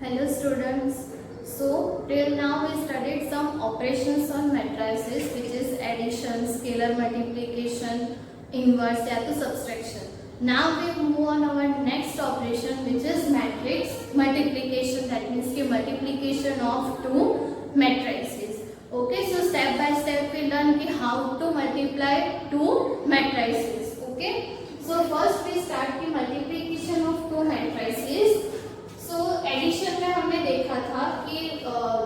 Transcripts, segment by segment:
Hello students. So till now we studied some operations on matrices, which is addition, scalar multiplication, inverse या तो subtraction. Now we move on our next operation, which is matrix multiplication. That means कि multiplication of two matrices. Okay, so step by step we learn कि how to multiply two matrices. Okay, so first we start की multiplication of two matrices. So addition में हमने देखा था कि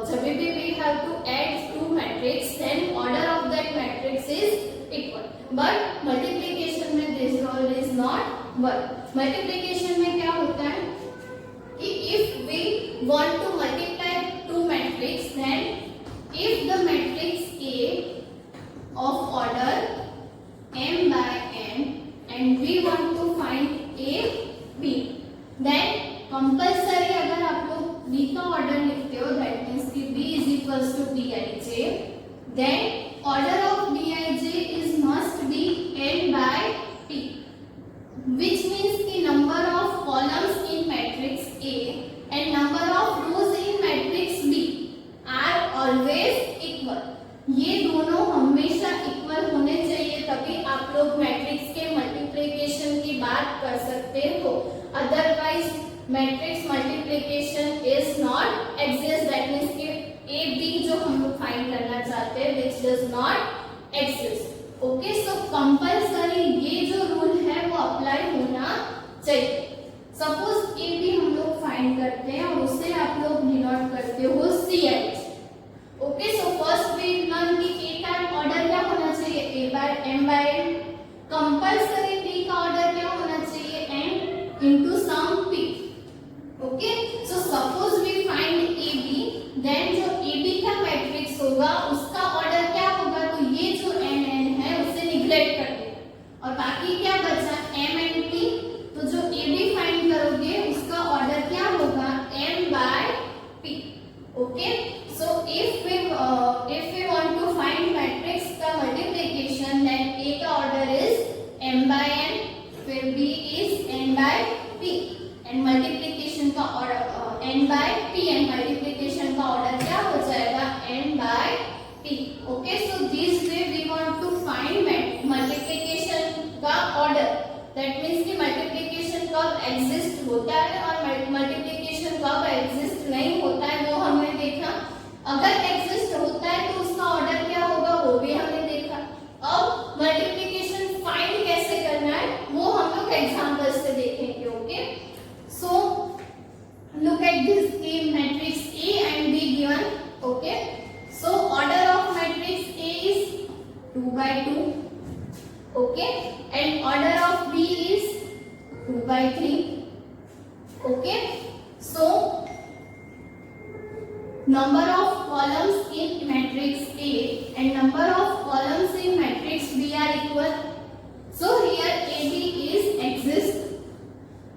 जब भी we have to add two matrix then order of that matrix is equal, but multiplication में this rule is not work. Multiplication में क्या होता है कि if we want to multiply two matrix then if the matrix A of order m by n and we want to find a b, then compulsory अगर आप लोग b का order लिखते हो दैट मींस कि b is equals to bij, then order of bij is must be n by p, which means कि number of columns in matrix A and number of rows in matrix B are always equal. ये दोनों हमेशा equal होने चाहिए, तभी आप लोग matrix के मल्टीप्लिकेशन की बात कर सकते हो. Otherwise matrix multiplication is not exist. That means कि ए बी जो हम लोग फाइंड करना चाहते हैं which does not exist. Okay, so compulsory ये जो रूल है वो अप्लाई होना चाहिए. सपोज ए बी हम लोग फाइंड करते हैं और उससे आप लोग डिनोट करते हो C H. Okay, so first we learn कि ए का ऑर्डर क्या होना चाहिए, A by M by N. Compulsory B का ऑर्डर क्या होना चाहिए, N into some P. Okay, so suppose we find A B, then जो ए बी का मैट्रिक्स होगा उसका ऑर्डर क्या होगा, तो ये जो एन एन है उसे निग्लेक्ट कर देना और बाकी क्या बचा एम एन पी. तो जो ए बी फाइंड करोगे उसका ऑर्डर क्या होगा, M by P. Okay, so if we want to find matrix का मल्टीप्लिकेशन देन ए का order is M by N, फिर B is N by P and multiplication का order n by p and multiplication का order क्या हो जाएगा, n by p. Okay, so this way we want to find multiplication का order. That means कि multiplication कब exist होता है और मल्टीप्लिकेशन कब एग्जिस्ट नहीं होता है वो हमने देखा. अगर एग्जिस्ट होता है तो उसका ऑर्डर क्या होगा वो भी हमने देखा. अब मल्टीप्लिकेशन फाइंड कैसे करना है वो हम लोग एग्जांपल से देखेंगे. Okay, so look at this matrix A and B given. Okay, so order of matrix A is 2 by 2. Okay, and order of B is 2 by 3. Okay, so number of columns in matrix A and number of columns in matrix B are equal. So here AB is exist.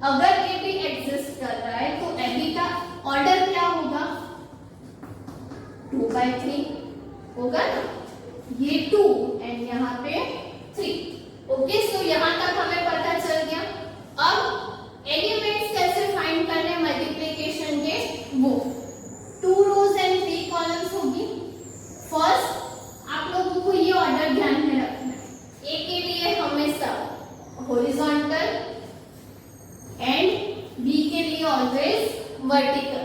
अगर A be exist कर रहा है तो A B का order क्या होगा, 2 by 3 होगा ना, ये 2 एंड यहाँ पे 3. ओके, सो यहाँ तक हमें पता चल गया. अब एलिमेंट्स कैसे फाइंड करने मल्टीप्लिकेशन के, वो 2 रोज एंड 3 कॉलम्स होगी. फर्स्ट आप लोगों को ये ऑर्डर ध्यान में रखना है, ए के लिए हमेशा हॉरिजॉन्टल and B के लिए always vertical.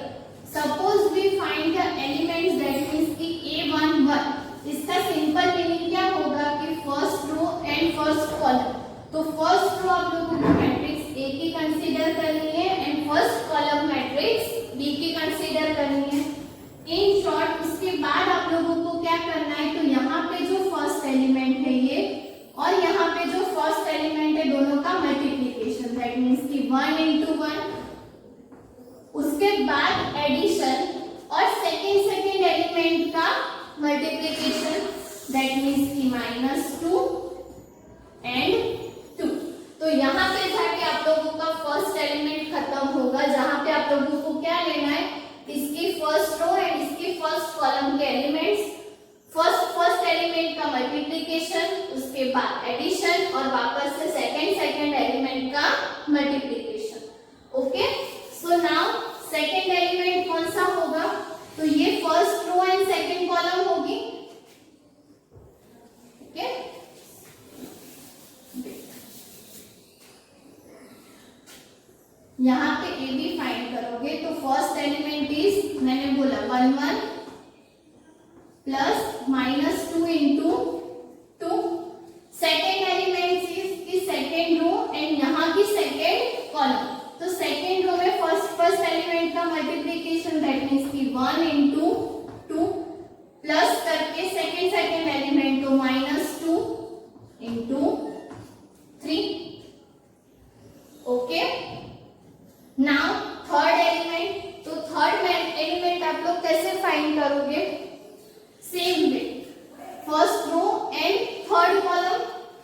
Suppose we find the elements, that means कि A11, इसका सिंपल मीनिंग क्या होगा कि first row and first column. तो फर्स्ट रो आप लोगों को मैट्रिक्स A की कंसीडर करनी है and first column matrix B की कंसीडर करनी है. इन शॉर्ट उसके बाद आप लोगों को क्या करना है, तो यहाँ पे जो फर्स्ट एलिमेंट है ये और यहाँ पे जो फर्स्ट एलिमेंट है दोनों का मल्टीप्लिकेशन. दैट मींस कि 1 into 1. उसके बाद एडिशन और सेकंड एलिमेंट का मल्टीप्लिकेशन. दैट मींस कि -2 and 2. तो यहाँ पे जाके आप लोगों का फर्स्ट एलिमेंट खत्म होगा, जहाँ पे आप लोगों को क्या लेना है, इसकी फर्स्ट रो एंड इसकी फर्स्ट कॉलम के एलिमेंट्स. फर्स्ट एलिमेंट का मल्टीप्लिकेशन, उसके बाद एडिशन और वापस से सेकंड एलिमेंट का multiplication. Okay, so now second element तो ये first row and second column होगी। ठीक है, यहाँ पे ए बी फाइंड करोगे तो फर्स्ट एलिमेंट इज, मैंने बोला 1 1 plus -2 into 2। Second element is की सेकेंड रो एंड यहाँ की सेकेंड कॉलम। तो सेकेंड रो में फर्स्ट एलिमेंट का मल्टीप्लीकेशन दैट मीन्स की 1 इंटू 2 प्लस करके सेकेंड एलिमेंट को -2 into 3। Okay, now third element, तो थर्ड एलिमेंट आप लोग कैसे फाइंड करोगे? Same way, first row and third column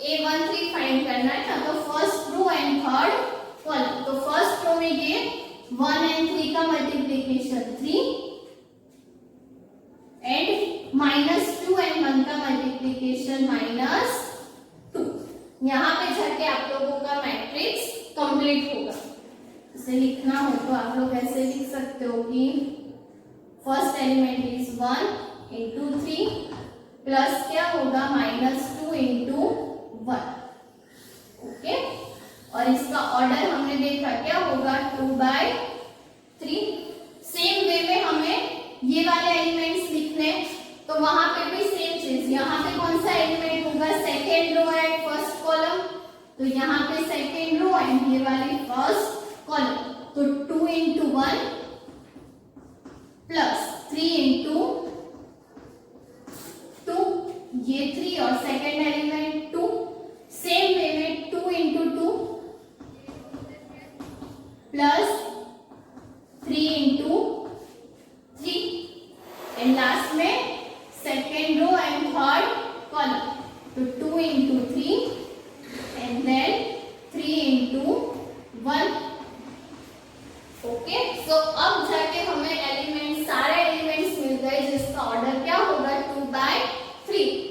A13 find करना है ना, तो first row and third column. तो फर्स्ट रो में ये 1 एंड 3 का मल्टीप्लीकेशन 3 एंड -2 एंड 1 का मल्टीप्लीकेशन -2। यहाँ पे जाके आप लोगों का मैट्रिक्स कंप्लीट होगा। इसे लिखना हो तो आप लोग ऐसे लिख सकते हो कि first element is 1 into 3 plus क्या होगा -2 इंटू 1। ओके, और इसका ऑर्डर हमने देखा क्या होगा 2/3। सेम वे में हमें ये वाले एलिमेंट्स लिखने, तो वहां पे भी सेम चीज, यहाँ पे कौन सा एलिमेंट होगा? Second row and first column. तो यहाँ पे सेकेंड रो एंड ये वाली फर्स्ट कॉलम। तो 2 इंटू 1 प्लस 3 इंटू 2, ये 3 और सेकेंड एलिमेंट 2। सेम वे में 2 into 2 plus 3 into 3 and last में second row and third column. तो 2 into 3 and then 3 into 1। Okay, so अब जाके हमें एलिमेंट, सारे एलिमेंट्स मिल गए जिसका ऑर्डर क्या होगा 2/3।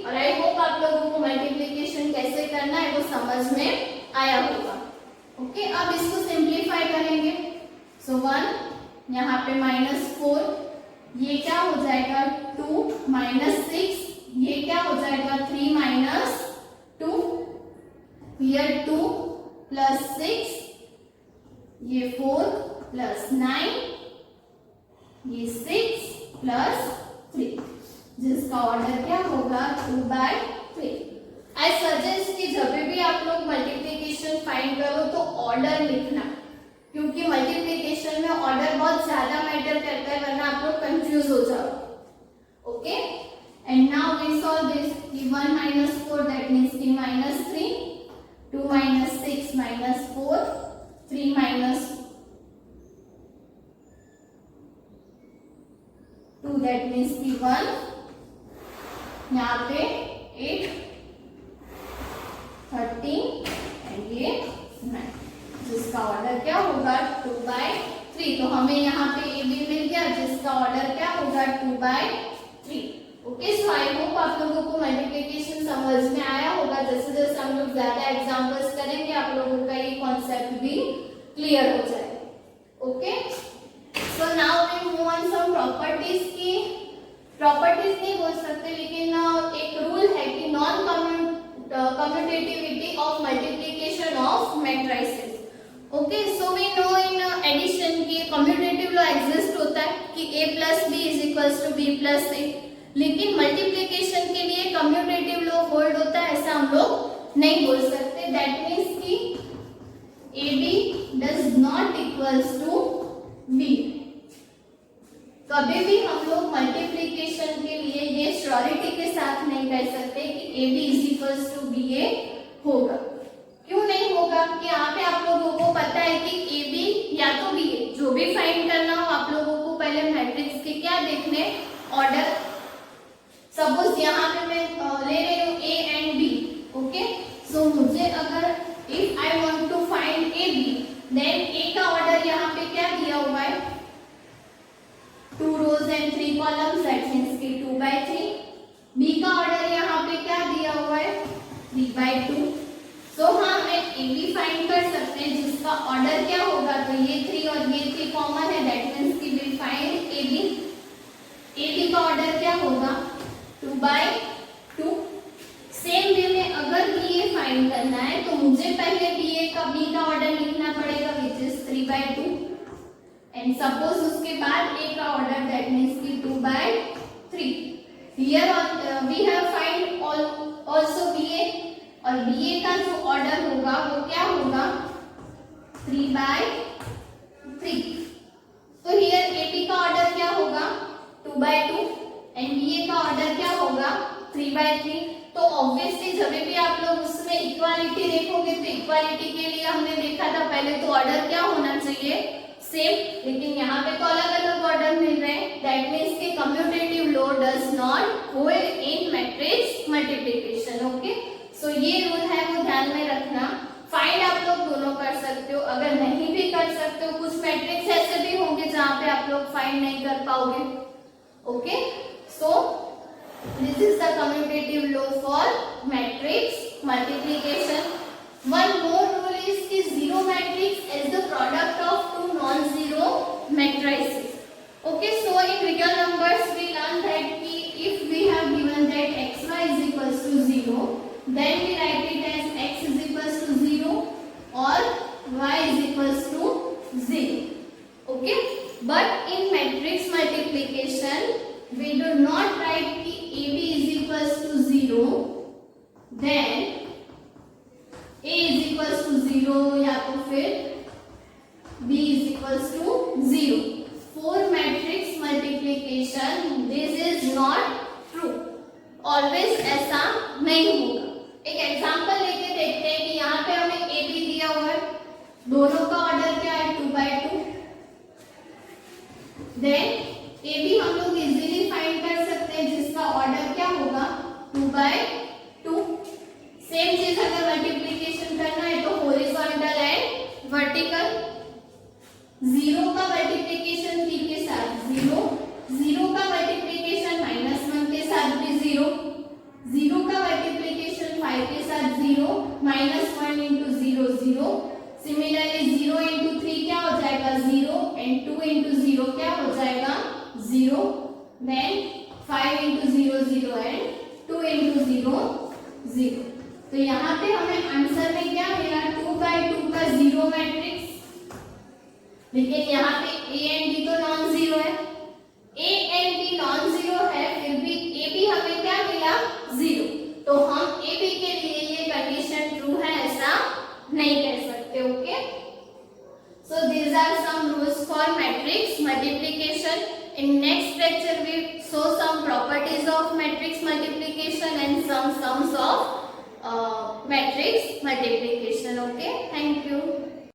और आई होप आप लोगों को मल्टीप्लिकेशन कैसे करना है वो समझ में आया होगा। ओके, अब इसको सिंप्लीफाई करेंगे। सो 1 यहाँ पे -4, ये क्या हो जाएगा 2 -6, ये क्या हो जाएगा 3 - 2, हियर 2 प्लस 6, ये 4 प्लस 9, ये 6 प्लस 3, जिसका ऑर्डर क्या होगा 2/3। आई सजेस्ट कि जब भी आप लोग मल्टीप्लिकेशन फाइंड करो तो ऑर्डर लिखना, क्योंकि मल्टीप्लिकेशन में ऑर्डर बहुत ज्यादा मैटर करता है, वरना आप लोग कंफ्यूज हो जाओ। Okay, and now we solve this. 1 - 4 that means की -3, 2 - 6 -4, 3 2 दैट मीन्स की 1, यहाँ पे 8, 13 एंड ये 9, जिसका ऑर्डर क्या होगा 2/3। तो हमें यहाँ पे ए बी मिल गया जिसका ऑर्डर क्या होगा 2/3। ओके, सो आई होप आप लोगों को मल्टीप्लिकेशन समझ में आया होगा। जैसे जैसे हम लोग ज्यादा एग्जांपल्स करेंगे आप लोगों का ये कॉन्सेप्ट भी क्लियर हो जाएगा। Okay, so now we move on some properties की। प्रॉपर्टीज नहीं बोल सकते, लेकिन एक रूल है कि non commutativity of multiplication of matrices. Okay, so we know in addition की कम्यूटेटिव लॉ एग्जिस्ट होता है कि a + b = b + a, लेकिन मल्टीप्लिकेशन के लिए कम्यूटेटिव लॉ होल्ड होता है, ऐसा हम लोग नहीं बोल सकते। दैट मीन्स कि ab does not equals to b। कभी भी हम लोग मल्टीप्लिकेशन के लिए ये श्योरिटी के साथ नहीं कह सकते कि ab = ba होगा। क्यों नहीं होगा? कि यहाँ पे आप लोगों को पता है कि ab या तो ba, जो भी फाइंड करना हो आप लोगों को पहले मैट्रिक्स के क्या देखने, ऑर्डर। सपोज यहाँ पे मैं ले रही हूँ a and b। Okay, so मुझे अगर if I want to find ab, then a का ऑर्डर यहाँ पे क्या दिया हुआ है 2 rows and 3 columns, that means कि 2/3। b का ऑर्डर यहाँ पे क्या दिया हुआ है 3/2। सो हाँ, मैं ab फाइंड कर सकते हैं जिसका ऑर्डर क्या होगा, तो ये 3 और ये 3 कॉमन है, दैट मीन्स कि वी फाइंड ab। सपोज उसके बाद ए का ऑर्डर दैट मीन्स की 2/3. Here we have find also B A, और बी ए का जो ऑर्डर होगा वो क्या होगा 3/3. तो हियर ए बी का ऑर्डर क्या होगा 2/2 एंड बी ए का ऑर्डर क्या होगा 3/3. तो ऑब्वियसली जब भी आप लोग उसमें इक्वालिटी देखोगे तो इक्वालिटी के लिए हमने देखा था पहले तो ऑर्डर क्या होना चाहिए सेम, लेकिन यहाँ पे तो अलग अलग ऑर्डर मिल रहे हैं. दैट मीन्स के commutative law does not hold in matrix multiplication. Okay, so ये रूल है वो ध्यान में रखना. फाइंड आप लोग दोनों कर सकते हो, अगर नहीं भी कर सकते हो कुछ मैट्रिक्स ऐसे भी होंगे जहाँ पे आप लोग फाइंड नहीं कर पाओगे. Okay, so this is the commutative law for matrix multiplication. One more rule is कि zero matrix is the product of two non-zero matrices. Okay, so in real numbers we learn that if we have given that xy is equals to 0, then we write it as x is equals to 0 or y is equals to 0. Okay, but in matrix multiplication we do not write कि AB is equals to 0, then A is equals to 0 या तो फिर B is equals to 0. For matrix multiplication this is not true. Always ऐसा नहीं होगा. एक example लेके देखते हैं कि यहाँ पे हमें AB दिया हुआ है, दोनों का ऑर्डर क्या है 2/2. देन AB हम लोग इजीली फाइंड कर सकते हैं जिसका ऑर्डर क्या होगा 2/2. सेम चीज अगर मल्टीप्लिकेशन करना है तो हॉरिजॉन्टल एंड वर्टिकल. 0 का मल्टीप्लिकेशन 3 के साथ 0, 0 का मल्टीप्लिकेशन -1 के साथ भी 0, 0 का मल्टीप्लिकेशन 5 के साथ 0, -1 into 0 0. सिमिलरली 0 into 3 क्या हो जाएगा 0 and 2 into 0 क्या हो जाएगा 0. Then 5 into 0 0 and 2 into 0 0. तो यहाँ पे हमें आंसर में क्या मिला 2/2 का 0 मैट्रिक्स. लेकिन यहाँ पे A and B तो नॉन जीरो है, A and B non zero है, फिर भी A B हमें क्या मिला 0. तो हम A B के लिए ये कंडीशन ट्रू है ऐसा नहीं कह सकते. Okay, so these are some rules for matrix multiplication. In next lecture we show some properties of matrix multiplication and some sums of matrix multiplication. Okay, thank you.